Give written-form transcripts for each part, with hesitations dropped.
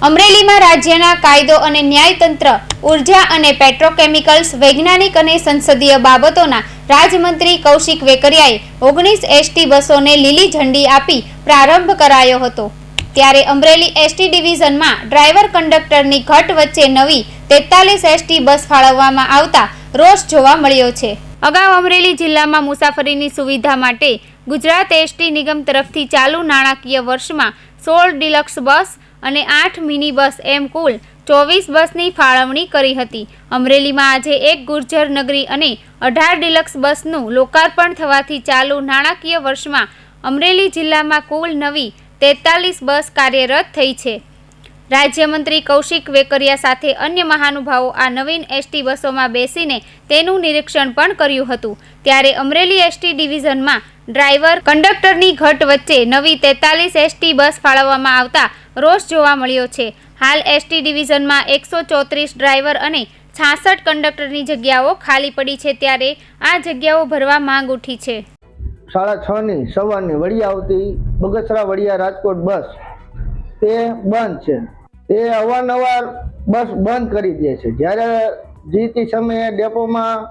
અમરેલીમાં રાજ્યના કાયદો અને ન્યાયતંત્ર, ઉર્જા અને પેટ્રોકેમિકલ્સ, વૈજ્ઞાનિક અને સંસદીય બાબતોના રાજ્યમંત્રી કૌશિક વેકરિયાએ 19 એસટી બસોને લીલી ઝંડી આપી પ્રારંભ કરાયો હતો। ત્યારે અમરેલી એસટી ડિવિઝનમાં ડ્રાઈવર કંડક્ટરની ઘટ વચ્ચે નવી 43 એસટી બસ ફાળવવામાં આવતા રોષ જોવા મળ્યો છે। અગાઉ અમરેલી જિલ્લામાં મુસાફરીની સુવિધા માટે ગુજરાત એસટી નિગમ તરફથી ચાલુ નાણાકીય વર્ષમાં 16 ડિલક્સ બસ અને 8 મિની બસ એમ કુલ 24 બસની ફાળવણી કરી હતી। અમરેલીમાં આજે એક ગુર્જર નગરી અને 18 ડિલક્સ બસનું લોકાર્પણ થવાથી ચાલુ નાણાકીય વર્ષમાં અમરેલી જિલ્લામાં કુલ નવી 43 બસ કાર્યરત થઈ છે। રાજ્યમંત્રી કૌશિક વેકરિયા સાથે અન્ય મહાનુભાવો આ નવીન એસટી બસોમાં બેસીને તેનું નિરીક્ષણ પણ કર્યું હતું। ત્યારે અમરેલી એસટી ડિવિઝનમાં ડ્રાઈવર કંડક્ટરની ઘટ વચ્ચે નવી 43 એસટી બસ ફાળવવામાં આવતા રોષ જોવા મળ્યો છે। હાલ એસટી ડિવિઝનમાં 134 ડ્રાઈવર અને 66 કંડક્ટરની જગ્યાઓ ખાલી પડી છે। ત્યારે આ જગ્યાઓ ભરવા માંગ ઉઠી છે। 6:30 સવારની વડિયા આવતી બગસરા વડિયા રાજકોટ બસ તે બંધ છે। તે અવારનવાર બસ બંધ કરી દે છે। જ્યારે જે સમયે ડેપોમાં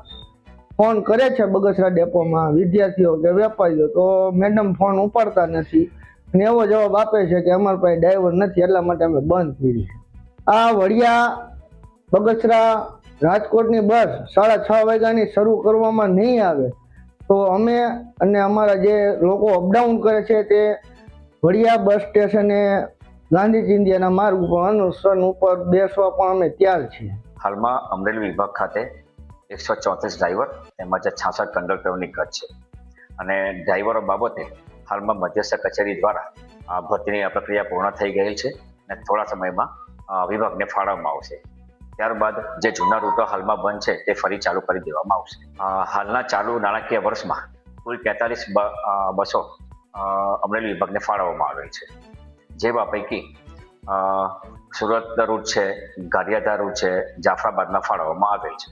ફોન કરે છે, બગસરા ડેપોમાં વિદ્યાર્થીઓ કે વેપારીઓ, તો મેડમ ફોન ઉપાડતા નથી અને એવો જવાબ આપે છે કે અમારા પાસે ડ્રાઈવર નથી, એટલા માટે અમે બંધ કરી છે। આ વડિયા બગસરા રાજકોટની બસ 6:30 વાગ્યાની શરૂ કરવામાં નહીં આવે તો અમે અને અમારા જે લોકો અપડાઉન કરે છે તે વડિયા બસ સ્ટેશને ગાંધી ચિંધ્યાના માર્ગ ઉપર અનુસરણ ઉપર બેસવા પણ અમે તૈયાર છીએ। હાલમાં અમરેલી વિભાગ ખાતે 134 ડ્રાઈવર તેમજ 66 કંડક્ટરોની ઘટ છે અને ડ્રાઈવરો બાબતે હાલમાં મધ્યસ્થ કચેરી દ્વારા ભરતીની પ્રક્રિયા પૂર્ણ થઈ ગયેલ છે અને થોડા સમયમાં વિભાગને ફાળવવામાં આવશે। ત્યારબાદ જે જૂના રૂટો હાલમાં બંધ છે તે ફરી ચાલુ કરી દેવામાં આવશે। હાલના ચાલુ નાણાકીય વર્ષમાં કુલ 43 બસો અમરેલી વિભાગને ફાળવવામાં આવેલ છે। જેવા પૈકી સુરત રૂટ છે, ગારિયાધાર રૂટ છે, જાફરાબાદમાં ફાળવવામાં આવેલ છે।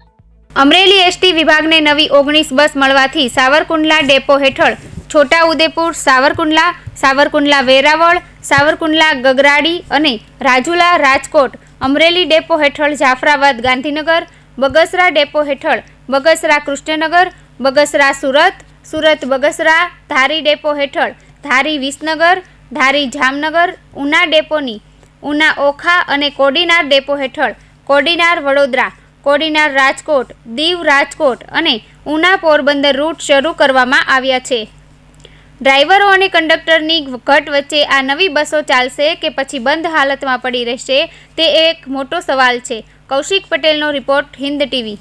અમરેલી એસટી વિભાગને નવી 19 બસ મળવાથી સાવરકુંડલા ડેપો હેઠળ છોટાઉદેપુર, સાવરકુંડલા વેરાવળ, સાવરકુંડલા ગગરાડી અને રાજુલા રાજકોટ, અમરેલી ડેપો હેઠળ જાફરાબાદ ગાંધીનગર, બગસરા ડેપો હેઠળ બગસરા કૃષ્ણનગર, બગસરા સુરત બગસરા, ધારી ડેપો હેઠળ ધારી વિસનગર, ધારી જામનગર, ઉના ડેપોની ઉના ઓખા અને કોડીનાર ડેપો હેઠળ કોડીનાર વડોદરા, કોડીનાર રાજકોટ, દીવ રાજકોટ અને ઉના પોરબંદર રૂટ શરૂ કરવામાં આવ્યા છે। ડ્રાઈવરો અને કંડક્ટરની ઘટ વચ્ચે આ નવી બસો ચાલશે કે પછી બંધ હાલતમાં પડી રહેશે તે એક મોટો સવાલ છે। કૌશિક પટેલનો રિપોર્ટ, હિન્દ ટીવી।